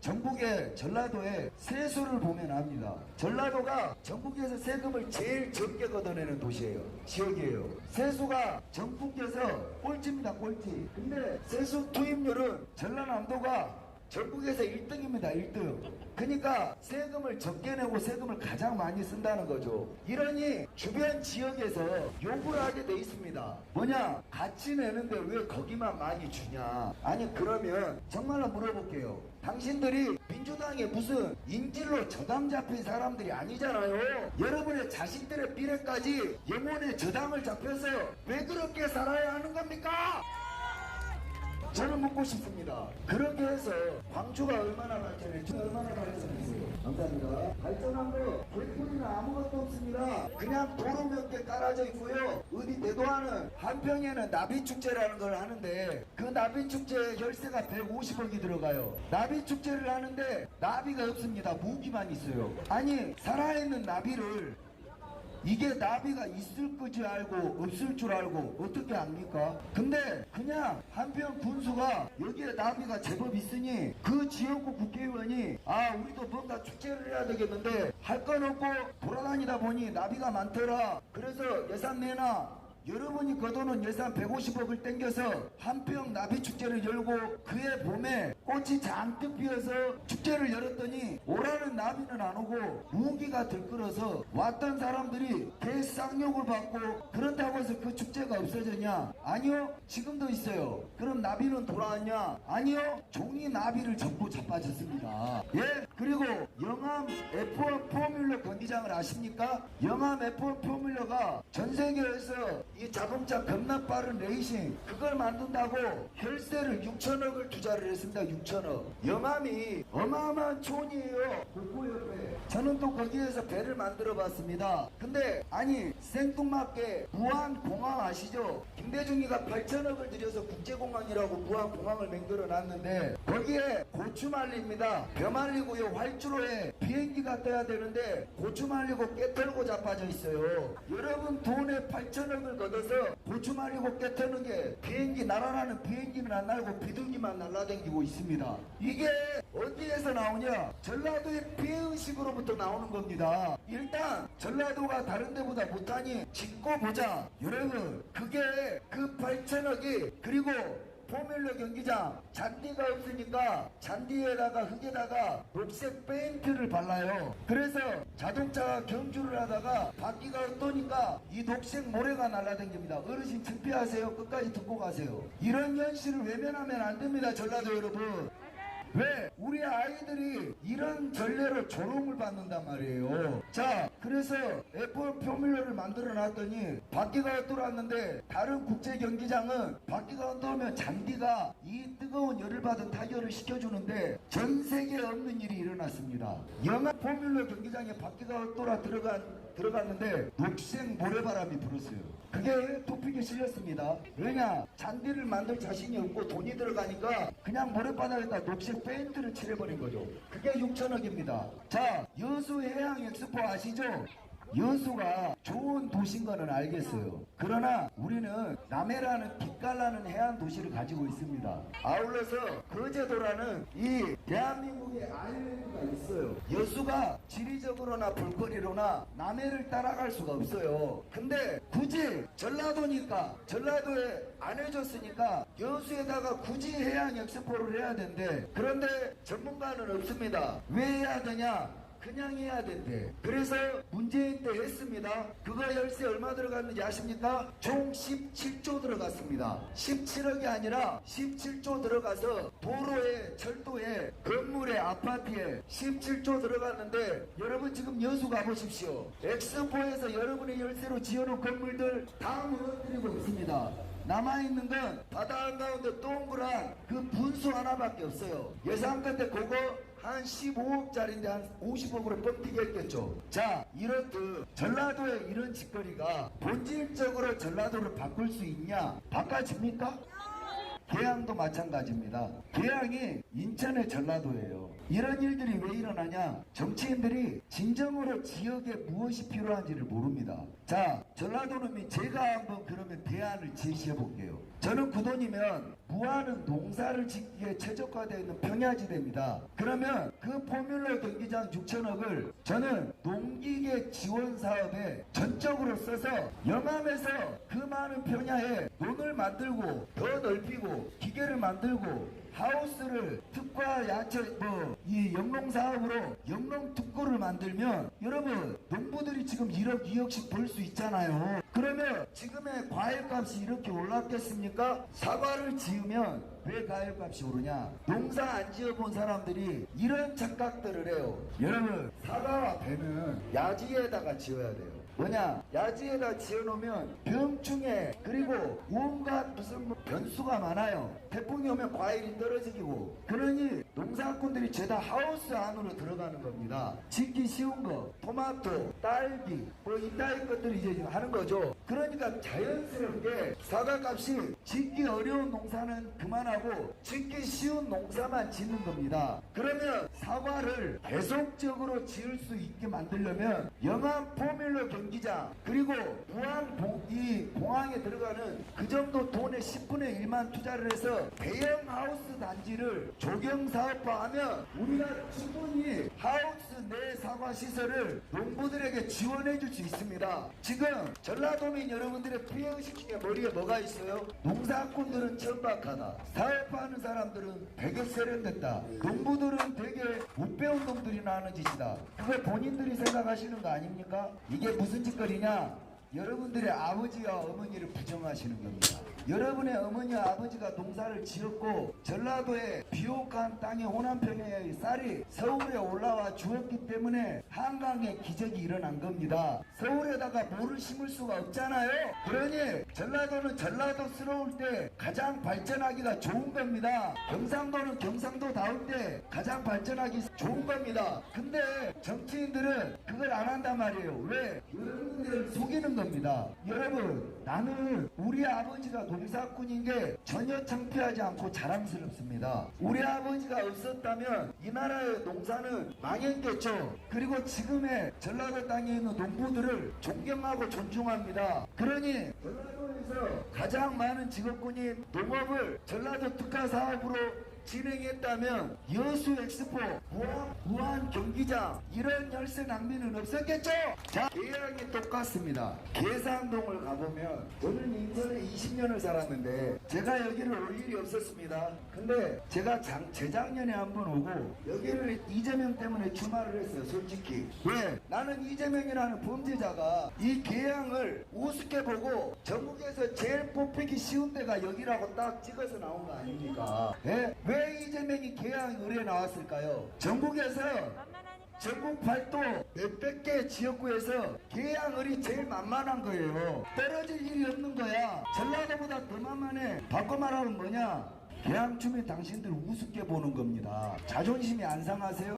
전국의 전라도의 세수를 보면 압니다. 전라도가 전국에서 세금을 제일 적게 걷어내는 도시예요. 지역이에요. 세수가 전국에서 꼴찌입니다. 꼴찌. 근데 세수 투입률은 전라남도가 전국에서 1등입니다. 1등. 그러니까 세금을 적게 내고 세금을 가장 많이 쓴다는 거죠. 이러니 주변 지역에서 욕을 하게 돼 있습니다. 뭐냐? 같이 내는데 왜 거기만 많이 주냐? 아니 그러면 정말로 물어볼게요. 당신들이 민주당에 무슨 인질로 저당 잡힌 사람들이 아니잖아요. 여러분의 자식들의 미래까지 영혼의 저당을 잡혀서 왜 그렇게 살아야 하는 겁니까? 저는 묻고 싶습니다. 그렇게 해서 광주가 얼마나 발전했죠? 얼마나 발전했어요? 감사합니다. 발전한 거 개꿀이나 아무것도 없습니다. 그냥 도로 몇 개 깔아져 있고요. 어디 대도하는 한평에는 나비축제라는 걸 하는데 그 나비축제 열쇠가 150억이 들어가요. 나비축제를 하는데 나비가 없습니다. 무기만 있어요. 아니 살아있는 나비를 이게 나비가 있을 줄 알고 없을 줄 알고 어떻게 압니까? 근데 그냥 한편 군수가 여기에 나비가 제법 있으니 그 지역구 국회의원이 우리도 뭔가 축제를 해야 되겠는데 할 건 없고 돌아다니다 보니 나비가 많더라. 그래서 예산 내놔. 여러분이 거두는 예산 150억을 땡겨서 한평 나비축제를 열고 그해 봄에 꽃이 잔뜩 피어서 축제를 열었더니 오라는 나비는 안 오고 우기가 들끓어서 왔던 사람들이 개쌍욕을 받고 그렇다고 해서 그 축제가 없어졌냐? 아니요. 지금도 있어요. 그럼 나비는 돌아왔냐? 아니요. 종이 나비를 접고 자빠졌습니다. 예? 그리고 영암 F1 포뮬러 경기장을 아십니까? 영암 F1 포뮬러가 전 세계에서 이 자동차 겁나 빠른 레이싱 그걸 만든다고 혈세를 6천억을 투자를 했습니다. 6천억. 영암이 어마어마한 촌이에요. 국보협회. 저는 또 거기에서 배를 만들어 봤습니다. 근데 아니 생뚱맞게 무안공항 아시죠? 김대중이가 8천억을 들여서 국제공항이라고 무안공항을 만들어 놨는데 거기에 고추 말립니다. 벼 말리고요. 활주로에 비행기가 떠야 되는데 고추 말리고 깨털고 자빠져 있어요. 여러분 돈에 8천억을 걷어서 고추 말리고 깨터는 게 비행기 날아가는 비행기는 안 날고 비둘기만 날아다니고 있습니다. 이게 어디에서 나오냐? 전라도의 피해의식으로부터 나오는 겁니다. 일단 전라도가 다른 데보다 못하니 짓고 보자. 여러분 그게 그 8천억이 그리고 포뮬러 경기장 잔디가 없으니까 잔디에다가 흙에다가 녹색 페인트를 발라요. 그래서 자동차가 경주를 하다가 바퀴가 어떠니까 이 녹색 모래가 날아다닙니다. 어르신 창피하세요? 끝까지 듣고 가세요. 이런 현실을 외면하면 안 됩니다. 전라도 여러분. 왜? 우리 아이들이 이런 전례로 조롱을 받는단 말이에요. 자, 그래서 F1 포뮬러를 만들어 놨더니 바퀴가 뚫었는데 다른 국제 경기장은 바퀴가 뚫으면 잔디가 이 뜨거운 열을 받은 타이어를 식혀주는데 전 세계에 없는 일이 일어났습니다. 영암 포뮬러 경기장에 바퀴가 뚫어 들어갔는데 녹색 모래바람이 불었어요. 그게 토픽에 실렸습니다. 왜냐? 잔디를 만들 자신이 없고 돈이 들어가니까 그냥 모래바닥에다 녹색 페인트를 칠해버린 거죠. 그게 6천억입니다. 자, 여수 해양 엑스포 아시죠? 여수가 좋은 도시인 거는 알겠어요. 그러나 우리는 남해라는 빛깔나는 해안 도시를 가지고 있습니다. 아울러서 거제도라는 이 대한민국의 아일랜드가 있어요. 여수가 지리적으로나 볼거리로나 남해를 따라갈 수가 없어요. 근데 굳이 전라도니까 전라도에 안 해줬으니까 여수에다가 굳이 해양 엑스포를 해야 된대. 그런데 전문가는 없습니다. 왜 해야 되냐? 그냥 해야 된대. 그래서 문재인 때 했습니다. 그거 열쇠 얼마 들어갔는지 아십니까? 총 17조 들어갔습니다. 17억이 아니라 17조 들어가서 도로에, 철도에, 건물에, 아파트에 17조 들어갔는데 여러분 지금 여수 가보십시오. 엑스포에서 여러분의 열쇠로 지어놓은 건물들 다 무너뜨리고 있습니다. 남아있는 건 바다 한가운데 동그란 그 분수 하나밖에 없어요. 예상컨 때 그거 한 15억짜리인데 한 50억으로 뻥튀기 했겠죠. 자, 이렇듯 전라도의 이런 짓거리가 본질적으로 전라도를 바꿀 수 있냐? 바꿔집니까? 계양도 마찬가지입니다. 계양이 인천의 전라도예요. 이런 일들이 왜 일어나냐? 정치인들이 진정으로 지역에 무엇이 필요한지를 모릅니다. 자, 전라도는 제가 한번 그러면 대안을 제시해 볼게요. 저는 그 돈이면 부안은 농사를 짓기에 최적화되어 있는 평야지대입니다. 그러면 그 포뮬러 경기장 6천억을 저는 농기계 지원 사업에 전적으로 써서 영암에서 그 많은 평야에 논을 만들고 더 넓히고 기계를 만들고 하우스를 특화 야채 이 영농 사업으로 영농 특구를 만들면 여러분 농부들이 지금 1억 2억씩 벌 수 있잖아요. 그러면 지금의 과일값이 이렇게 올랐겠습니까? 사과를 지으면 왜 과일값이 오르냐? 농사 안 지어본 사람들이 이런 착각들을 해요. 여러분 사과와 배는 야지에다가 지어야 돼요. 뭐냐? 야지에다 지어놓으면 병충해 그리고 온갖 무슨 변수가 많아요. 태풍이 오면 과일이 떨어지고 그러니 농사꾼들이 죄다 하우스 안으로 들어가는 겁니다. 짓기 쉬운 거 토마토, 딸기 뭐 이따위 것들이 이제 하는 거죠. 그러니까 자연스럽게 사과값이 짓기 어려운 농사는 그만하고 짓기 쉬운 농사만 짓는 겁니다. 그러면 사과를 계속적으로 지을 수 있게 만들려면 영암 포뮬러 경기장 그리고 부안 이 공항에 들어가는 그 정도 돈의 10분의 1만 투자를 해서 대형 하우스 단지를 조경 사업화하면 우리가 충분히 하우스 내 사과 시설을 농부들에게 지원해 줄 수 있습니다. 지금 전라도민 여러분들의 피해의식 중에 머리에 뭐가 있어요? 농사꾼들은 천박하다. 사업하는 사람들은 되게 세련됐다. 농부들은 되게 못 배운 놈들이나 하는 짓이다. 그걸 본인들이 생각하시는 거 아닙니까? 이게 무슨 짓거리냐? 여러분들의 아버지와 어머니를 부정하시는 겁니다. 여러분의 어머니와 아버지가 농사를 지었고 전라도의 비옥한 땅의 호남평야의 쌀이 서울에 올라와 주었기 때문에 한강의 기적이 일어난 겁니다. 서울에다가 뭐를 심을 수가 없잖아요. 그러니 전라도는 전라도스러울 때 가장 발전하기가 좋은 겁니다. 경상도는 경상도다울 때 가장 발전하기 좋은 겁니다. 근데 정치인들은 그걸 안 한단 말이에요. 왜? 여러분들을 속이는 겁니다. 여러분 나는 우리 아버지가 농사꾼인 게 전혀 창피하지 않고 자랑스럽습니다. 우리 아버지가 없었다면 이 나라의 농사는 망했겠죠. 그리고 지금의 전라도 땅에 있는 농부들을 존경하고 존중합니다. 그러니 전라도에서 가장 많은 직업군인 농업을 전라도 특화 사업으로 진행했다면 여수 엑스포, 부안 경기장 이런 열세 낭비는 없었겠죠? 자, 계양이 똑같습니다. 계산동을 가보면 저는 인천에 20년을 살았는데 제가 여기를 올 일이 없었습니다. 근데 제가 재작년에 한번 오고 여기를 이재명 때문에 주말을 했어요. 솔직히. 왜? 나는 이재명이라는 범죄자가 이 계양을 우습게 보고 전국에서 제일 뽑히기 쉬운 데가 여기라고 딱 찍어서 나온 거 아닙니까? 예? 왜 이재명이 계양 의뢰에 나왔을까요? 전국에서 전국 팔도 몇백 개 지역구에서 계양을이 제일 만만한 거예요. 떨어질 일이 없는 거야. 전라도보다 더 만만해. 바꿔 말하면 뭐냐? 계양 주민 당신들 우습게 보는 겁니다. 자존심이 안 상하세요?